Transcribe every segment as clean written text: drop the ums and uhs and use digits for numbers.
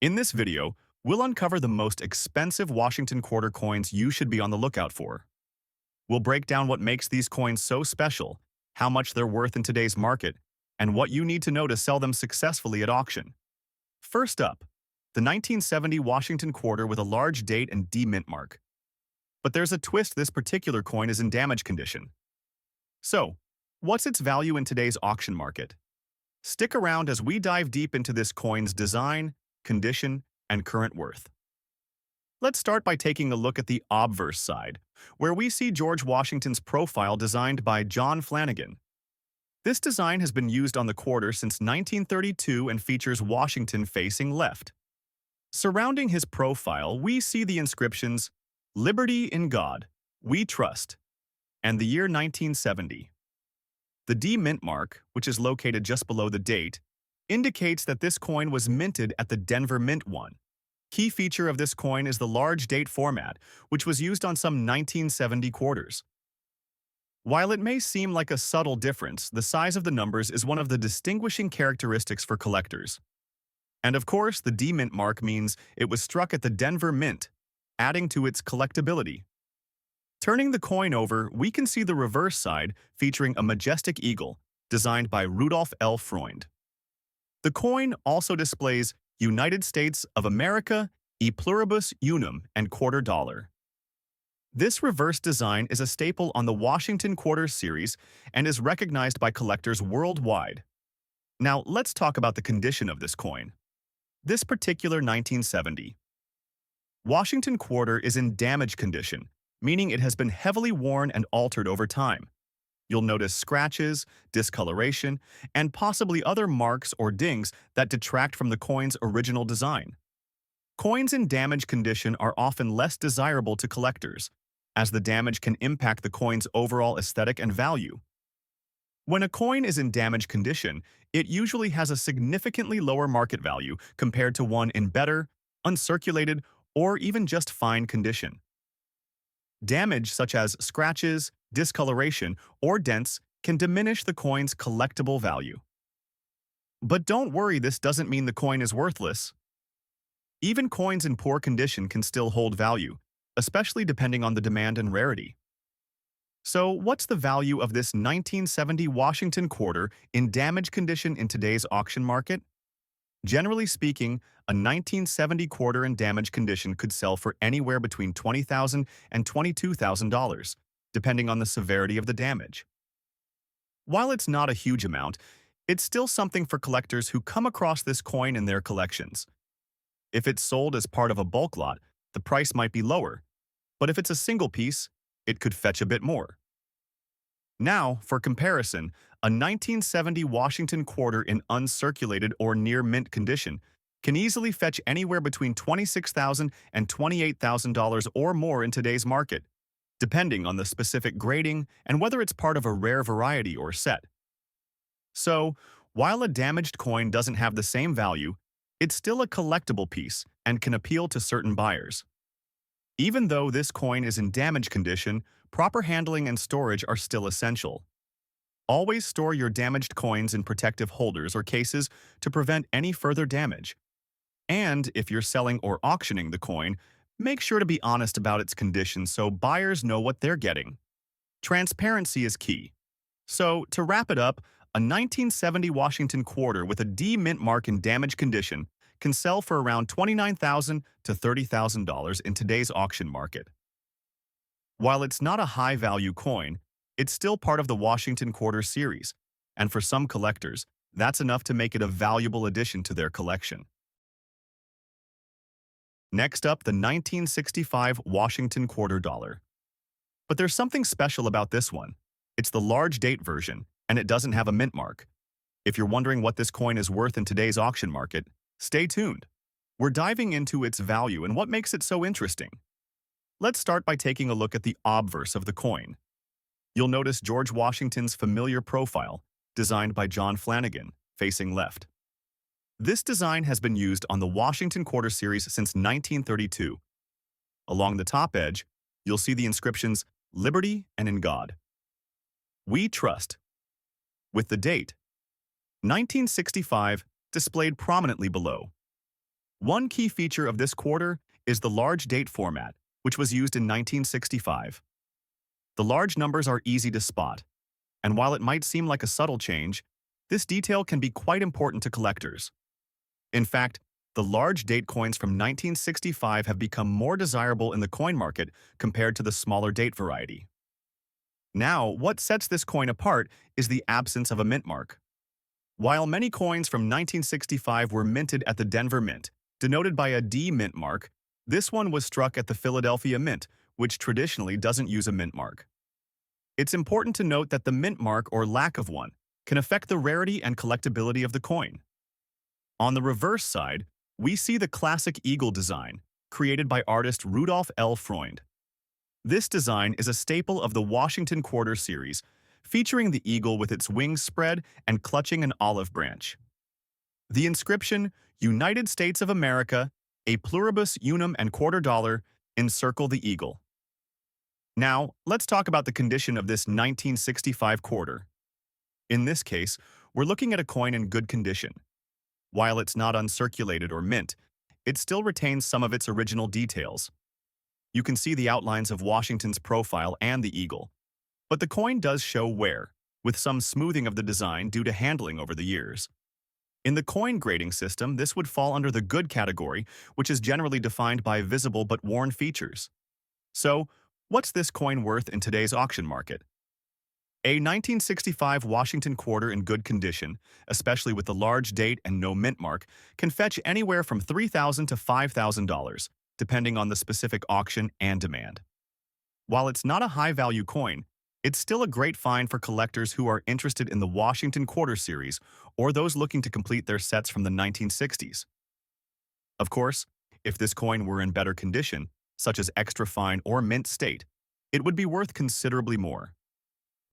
In this video, we'll uncover the most expensive Washington quarter coins you should be on the lookout for. We'll break down what makes these coins so special, how much they're worth in today's market, and what you need to know to sell them successfully at auction. First up, the 1970 Washington quarter with a large date and D mint mark. But there's a twist: this particular coin is in damage condition. So, what's its value in today's auction market? Stick around as we dive deep into this coin's design, condition, and current worth. Let's start by taking a look at the obverse side, where we see George Washington's profile designed by John Flanagan. This design has been used on the quarter since 1932 and features Washington facing left. Surrounding his profile, we see the inscriptions, "Liberty in God, We Trust," and the year 1970. The D mint mark, which is located just below the date, indicates that this coin was minted at the Denver Mint one. Key feature of this coin is the large date format, which was used on some 1970 quarters. While it may seem like a subtle difference, the size of the numbers is one of the distinguishing characteristics for collectors. And of course, the D mint mark means it was struck at the Denver Mint, adding to its collectability. Turning the coin over, we can see the reverse side featuring a majestic eagle, designed by Rudolph L. Freund. The coin also displays United States of America, e pluribus unum, and quarter dollar. This reverse design is a staple on the Washington Quarter series and is recognized by collectors worldwide. Now, let's talk about the condition of this coin. This particular 1970 Washington Quarter is in damage condition, meaning it has been heavily worn and altered over time. You'll notice scratches, discoloration, and possibly other marks or dings that detract from the coin's original design. Coins in damaged condition are often less desirable to collectors, as the damage can impact the coin's overall aesthetic and value. When a coin is in damaged condition, it usually has a significantly lower market value compared to one in better, uncirculated, or even just fine condition. Damage such as scratches, discoloration, or dents can diminish the coin's collectible value. But don't worry, this doesn't mean the coin is worthless. Even coins in poor condition can still hold value, especially depending on the demand and rarity. So, what's the value of this 1970 Washington quarter in damaged condition in today's auction market? Generally speaking, a 1970 quarter in damaged condition could sell for anywhere between $20,000 and $22,000, depending on the severity of the damage. While it's not a huge amount, it's still something for collectors who come across this coin in their collections. If it's sold as part of a bulk lot, the price might be lower, but if it's a single piece, it could fetch a bit more. Now, for comparison, a 1970 Washington quarter in uncirculated or near mint condition can easily fetch anywhere between $26,000 and $28,000 or more in today's market, depending on the specific grading and whether it's part of a rare variety or set. So, while a damaged coin doesn't have the same value, it's still a collectible piece and can appeal to certain buyers. Even though this coin is in damaged condition, proper handling and storage are still essential. Always store your damaged coins in protective holders or cases to prevent any further damage. And if you're selling or auctioning the coin, make sure to be honest about its condition so buyers know what they're getting. Transparency is key. So, to wrap it up, a 1970 Washington quarter with a D mint mark in damaged condition can sell for around $29,000 to $30,000 in today's auction market. While it's not a high-value coin, it's still part of the Washington Quarter series, and for some collectors, that's enough to make it a valuable addition to their collection. Next up, the 1965 Washington Quarter Dollar. But there's something special about this one. It's the large date version, and it doesn't have a mint mark. If you're wondering what this coin is worth in today's auction market, stay tuned. We're diving into its value and what makes it so interesting. Let's start by taking a look at the obverse of the coin. You'll notice George Washington's familiar profile, designed by John Flanagan, facing left. This design has been used on the Washington Quarter series since 1932. Along the top edge, you'll see the inscriptions, "Liberty and in God. We Trust," with the date, 1965, displayed prominently below. One key feature of this quarter is the large date format, which was used in 1965. The large numbers are easy to spot, and while it might seem like a subtle change, this detail can be quite important to collectors. In fact, the large date coins from 1965 have become more desirable in the coin market compared to the smaller date variety. Now, what sets this coin apart is the absence of a mint mark. While many coins from 1965 were minted at the Denver Mint, denoted by a D mint mark, this one was struck at the Philadelphia Mint, which traditionally doesn't use a mint mark. It's important to note that the mint mark or lack of one can affect the rarity and collectability of the coin. On the reverse side, we see the classic eagle design, created by artist Rudolf L. Freund. This design is a staple of the Washington Quarter series, featuring the eagle with its wings spread and clutching an olive branch. The inscription, United States of America, a pluribus unum and quarter dollar, encircle the eagle. Now, let's talk about the condition of this 1965 quarter. In this case, we're looking at a coin in good condition. While it's not uncirculated or mint, it still retains some of its original details. You can see the outlines of Washington's profile and the eagle, but the coin does show wear, with some smoothing of the design due to handling over the years. In the coin grading system, this would fall under the good category, which is generally defined by visible but worn features. So, what's this coin worth in today's auction market? A 1965 Washington quarter in good condition, especially with the large date and no mint mark, can fetch anywhere from $3,000 to $5,000, depending on the specific auction and demand. While it's not a high-value coin, it's still a great find for collectors who are interested in the Washington Quarter series or those looking to complete their sets from the 1960s. Of course, if this coin were in better condition, such as extra fine or mint state, it would be worth considerably more.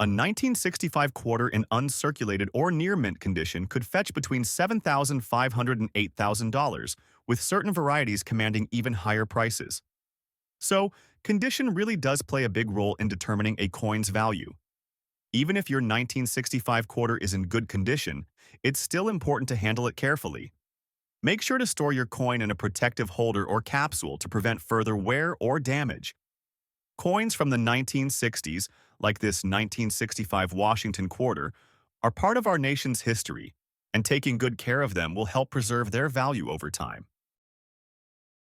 A 1965 quarter in uncirculated or near mint condition could fetch between $7,500 and $8,000, with certain varieties commanding even higher prices. So, condition really does play a big role in determining a coin's value. Even if your 1965 quarter is in good condition, it's still important to handle it carefully. Make sure to store your coin in a protective holder or capsule to prevent further wear or damage. Coins from the 1960s, like this 1965 Washington quarter, are part of our nation's history, and taking good care of them will help preserve their value over time.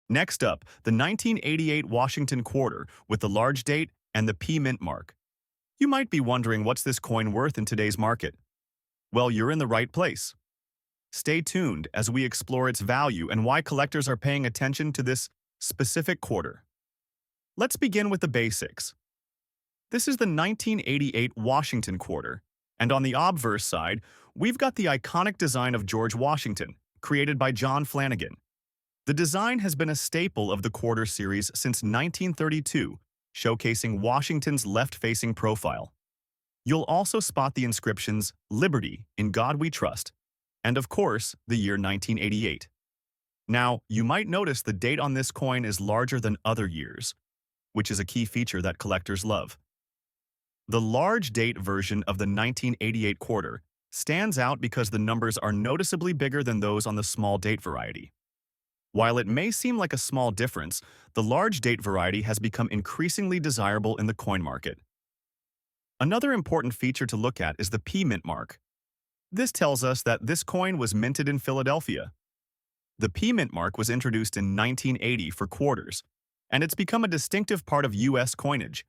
Next up, the 1988 Washington quarter with the large date and the P mint mark. You might be wondering what's this coin worth in today's market? Well, you're in the right place. Stay tuned as we explore its value and why collectors are paying attention to this specific quarter. Let's begin with the basics. This is the 1988 Washington quarter, and on the obverse side, we've got the iconic design of George Washington, created by John Flanagan. The design has been a staple of the quarter series since 1932, showcasing Washington's left-facing profile. You'll also spot the inscriptions, Liberty, in God We Trust, and of course, the year 1988. Now, you might notice the date on this coin is larger than other years, which is a key feature that collectors love. The large date version of the 1988 quarter stands out because the numbers are noticeably bigger than those on the small date variety. While it may seem like a small difference, the large date variety has become increasingly desirable in the coin market. Another important feature to look at is the P mint mark. This tells us that this coin was minted in Philadelphia. The P mint mark was introduced in 1980 for quarters, and it's become a distinctive part of U.S. coinage.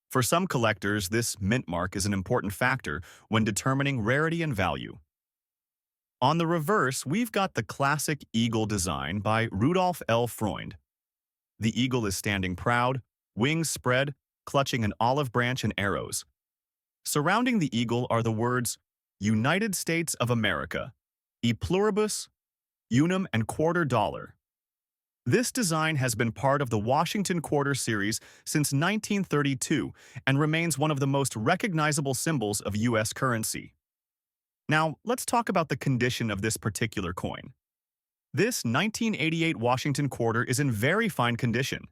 For some collectors, this mint mark is an important factor when determining rarity and value. On the reverse, we've got the classic eagle design by Rudolf L. Freund. The eagle is standing proud, wings spread, clutching an olive branch and arrows. Surrounding the eagle are the words, United States of America, e pluribus, unum and quarter dollar. This design has been part of the Washington Quarter series since 1932 and remains one of the most recognizable symbols of U.S. currency. Now, let's talk about the condition of this particular coin. This 1988 Washington Quarter is in very fine condition.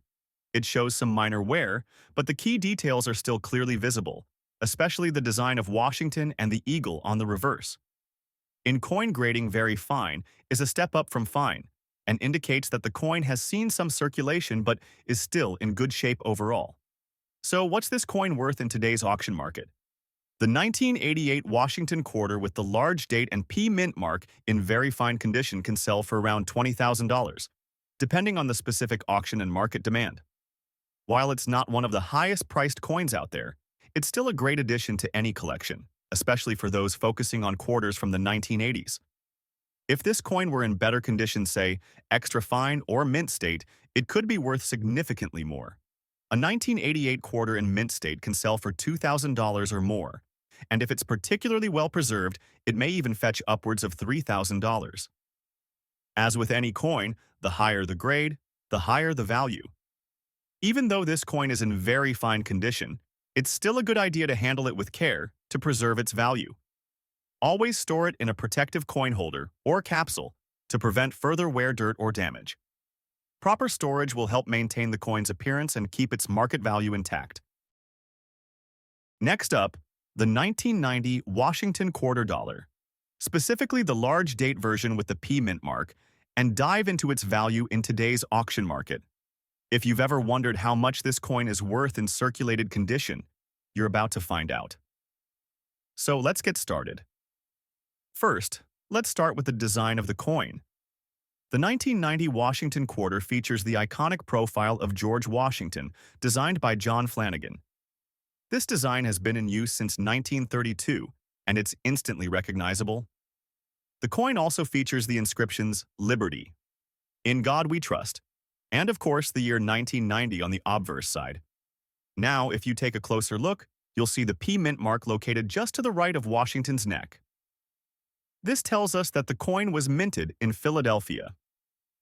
It shows some minor wear, but the key details are still clearly visible, especially the design of Washington and the eagle on the reverse. In coin grading, very fine is a step up from fine, and indicates that the coin has seen some circulation but is still in good shape overall. So what's this coin worth in today's auction market? The 1988 Washington quarter with the large date and P mint mark in very fine condition can sell for around $20,000, depending on the specific auction and market demand. While it's not one of the highest priced coins out there, it's still a great addition to any collection, especially for those focusing on quarters from the 1980s. If this coin were in better condition, say, extra fine or mint state, it could be worth significantly more. A 1988 quarter in mint state can sell for $2,000 or more, and if it's particularly well preserved, it may even fetch upwards of $3,000. As with any coin, the higher the grade, the higher the value. Even though this coin is in very fine condition, it's still a good idea to handle it with care to preserve its value. Always store it in a protective coin holder or capsule to prevent further wear, dirt, or damage. Proper storage will help maintain the coin's appearance and keep its market value intact. Next up, the 1990 Washington quarter dollar, specifically the large date version with the P mint mark, and dive into its value in today's auction market. If you've ever wondered how much this coin is worth in circulated condition, you're about to find out. So let's get started. First, let's start with the design of the coin. The 1990 Washington quarter features the iconic profile of George Washington, designed by John Flanagan. This design has been in use since 1932, and it's instantly recognizable. The coin also features the inscriptions "Liberty," "In God We Trust," and of course the year 1990 on the obverse side. Now, if you take a closer look, you'll see the P mint mark located just to the right of Washington's neck. This tells us that the coin was minted in Philadelphia.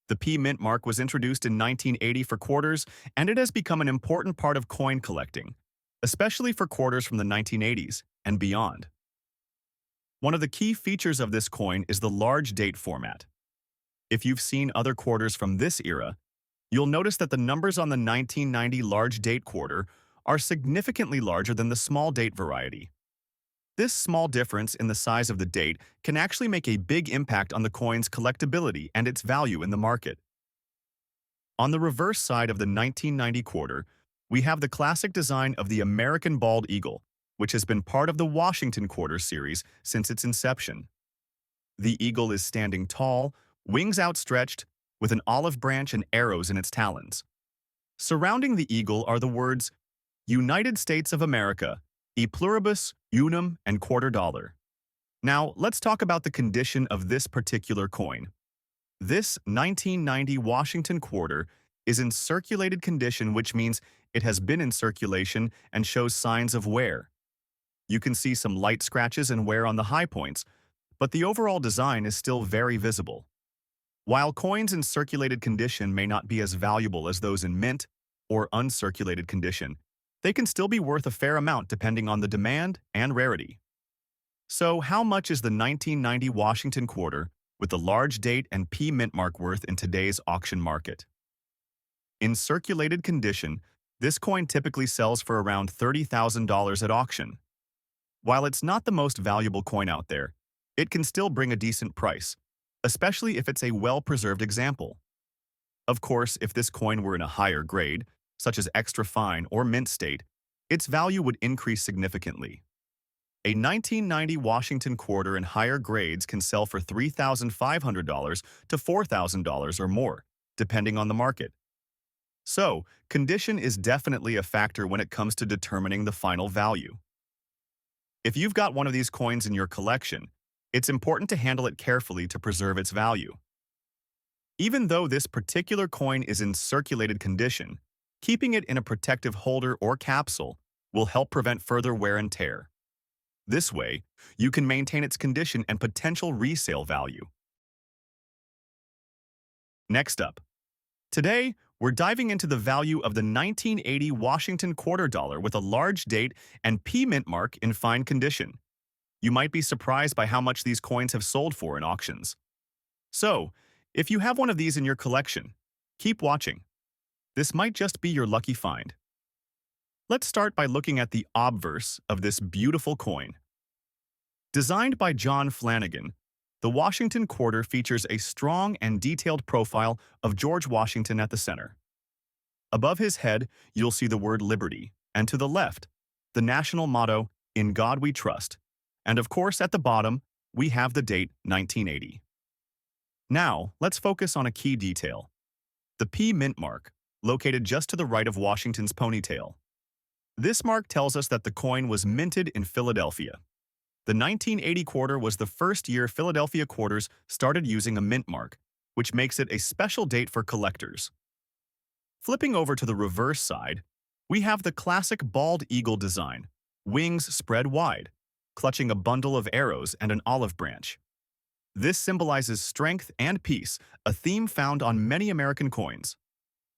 The P mint mark was introduced in 1980 for quarters, and it has become an important part of coin collecting, especially for quarters from the 1980s and beyond. One of the key features of this coin is the large date format. If you've seen other quarters from this era, you'll notice that the numbers on the 1990 large date quarter are significantly larger than the small date variety. This small difference in the size of the date can actually make a big impact on the coin's collectability and its value in the market. On the reverse side of the 1990 quarter, we have the classic design of the American bald eagle, which has been part of the Washington quarter series since its inception. The eagle is standing tall, wings outstretched, with an olive branch and arrows in its talons. Surrounding the eagle are the words, "United States of America, e pluribus unum and quarter dollar." Now, let's talk about the condition of this particular coin. This 1990 Washington quarter is in circulated condition, which means it has been in circulation and shows signs of wear. You can see some light scratches and wear on the high points, but the overall design is still very visible. While coins in circulated condition may not be as valuable as those in mint or uncirculated condition, they can still be worth a fair amount depending on the demand and rarity. So how much is the 1990 Washington quarter with the large date and P mint mark worth in today's auction market? In circulated condition, this coin typically sells for around $30,000 at auction. While it's not the most valuable coin out there, it can still bring a decent price, especially if it's a well-preserved example. Of course, if this coin were in a higher grade, such as extra fine or mint state, its value would increase significantly. A 1990 Washington quarter in higher grades can sell for $3,500 to $4,000 or more, depending on the market. So, condition is definitely a factor when it comes to determining the final value. If you've got one of these coins in your collection, it's important to handle it carefully to preserve its value. Even though this particular coin is in circulated condition, keeping it in a protective holder or capsule will help prevent further wear and tear. This way, you can maintain its condition and potential resale value. Next up, today we're diving into the value of the 1980 Washington quarter dollar with a large date and P mint mark in fine condition. You might be surprised by how much these coins have sold for in auctions. So, if you have one of these in your collection, keep watching. This might just be your lucky find. Let's start by looking at the obverse of this beautiful coin. Designed by John Flanagan, The Washington Quarter features a strong and detailed profile of George Washington at the center. Above his head, you'll see the word Liberty, and to the left, the national motto, In God We Trust. And of course, at the bottom, we have the date 1980. Now, let's focus on a key detail. The P mint mark, located just to the right of Washington's ponytail. This mark tells us that the coin was minted in Philadelphia. The 1980 quarter was the first year Philadelphia quarters started using a mint mark, which makes it a special date for collectors. Flipping over to the reverse side, we have the classic bald eagle design, wings spread wide, clutching a bundle of arrows and an olive branch. This symbolizes strength and peace, a theme found on many American coins.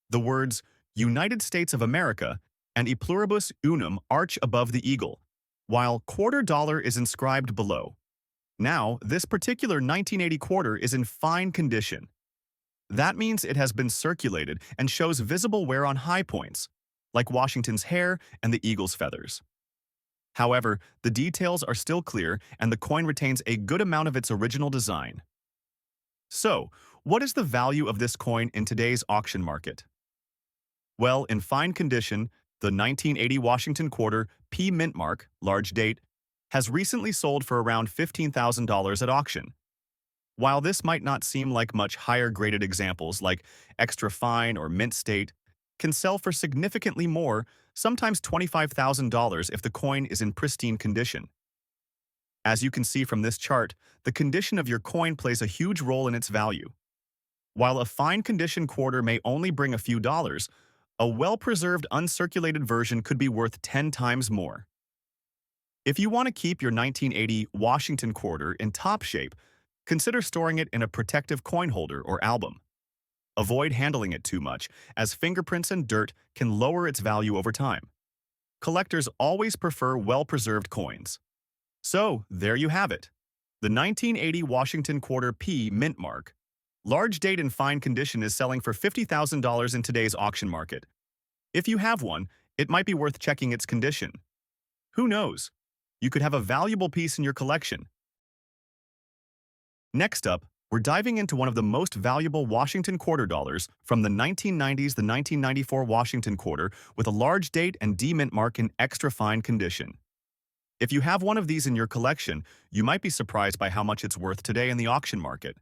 The words United States of America and E pluribus unum arch above the eagle, while quarter dollar is inscribed below. Now, this particular 1980 quarter is in fine condition. That means it has been circulated and shows visible wear on high points, like Washington's hair and the eagle's feathers. However, the details are still clear and the coin retains a good amount of its original design. So, what is the value of this coin in today's auction market? Well, in fine condition, the 1980 Washington Quarter P mint mark, large date, has recently sold for around $15,000 at auction. While this might not seem like much higher-graded examples like extra fine or mint state, can sell for significantly more, sometimes $25,000 if the coin is in pristine condition. As you can see from this chart, the condition of your coin plays a huge role in its value. While a fine condition quarter may only bring a few dollars, a well-preserved uncirculated version could be worth 10 times more. If you want to keep your 1980 Washington Quarter in top shape, consider storing it in a protective coin holder or album. Avoid handling it too much, as fingerprints and dirt can lower its value over time. Collectors always prefer well-preserved coins. So, there you have it. The 1980 Washington Quarter P mint mark. Large date in fine condition is selling for $50,000 in today's auction market. If you have one, it might be worth checking its condition. Who knows? You could have a valuable piece in your collection. Next up, we're diving into one of the most valuable Washington quarter dollars from the 1990s, the 1994 Washington Quarter, with a large date and D mint mark in extra fine condition. If you have one of these in your collection, you might be surprised by how much it's worth today in the auction market.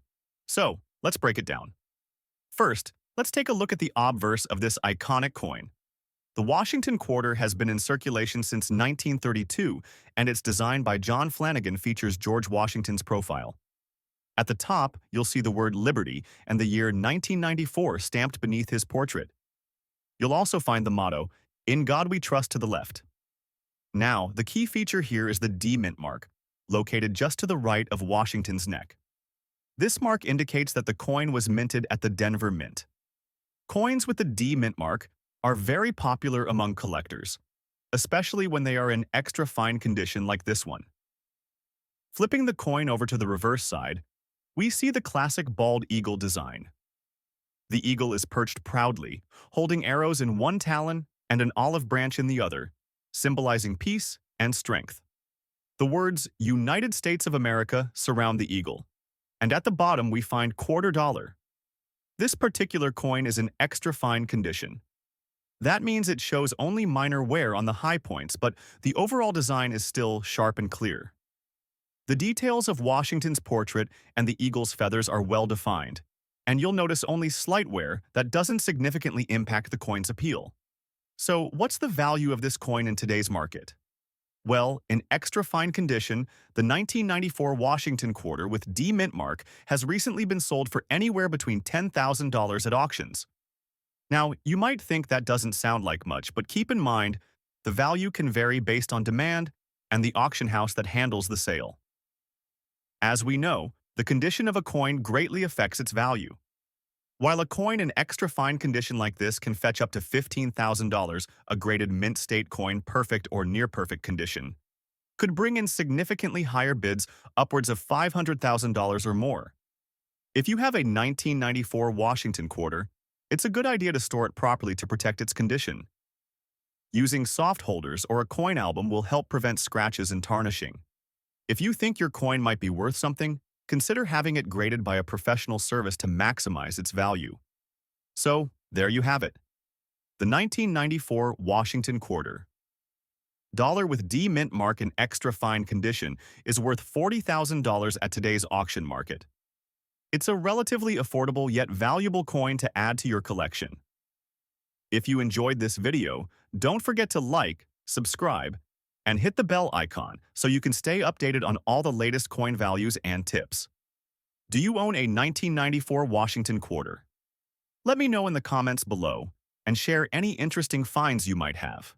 So, let's break it down. First, let's take a look at the obverse of this iconic coin. The Washington Quarter has been in circulation since 1932, and its design by John Flanagan features George Washington's profile. At the top, you'll see the word Liberty and the year 1994 stamped beneath his portrait. You'll also find the motto, In God We Trust, to the left. Now, the key feature here is the D mint mark, located just to the right of Washington's neck. This mark indicates that the coin was minted at the Denver Mint. Coins with the D mint mark are very popular among collectors, especially when they are in extra fine condition like this one. Flipping the coin over to the reverse side, we see the classic bald eagle design. The eagle is perched proudly, holding arrows in one talon and an olive branch in the other, symbolizing peace and strength. The words United States of America surround the eagle, and at the bottom we find quarter dollar. This particular coin is in extra fine condition. That means it shows only minor wear on the high points, but the overall design is still sharp and clear. The details of Washington's portrait and the eagle's feathers are well defined, and you'll notice only slight wear that doesn't significantly impact the coin's appeal. So, what's the value of this coin in today's market? Well, in extra fine condition, the 1994 Washington Quarter with D mint mark has recently been sold for anywhere between $10,000 at auctions. Now, you might think that doesn't sound like much, but keep in mind, the value can vary based on demand and the auction house that handles the sale. As we know, the condition of a coin greatly affects its value. While a coin in extra fine condition like this can fetch up to $15,000, a graded mint state coin, perfect or near perfect condition, could bring in significantly higher bids, upwards of $500,000 or more. If you have a 1994 Washington Quarter, it's a good idea to store it properly to protect its condition. Using soft holders or a coin album will help prevent scratches and tarnishing. If you think your coin might be worth something, consider having it graded by a professional service to maximize its value. So, there you have it. The 1994 Washington Quarter. Dollar with D mint mark in extra fine condition is worth $40,000 at today's auction market. It's a relatively affordable yet valuable coin to add to your collection. If you enjoyed this video, don't forget to like, subscribe, and hit the bell icon so you can stay updated on all the latest coin values and tips. Do you own a 1994 Washington Quarter? Let me know in the comments below and share any interesting finds you might have.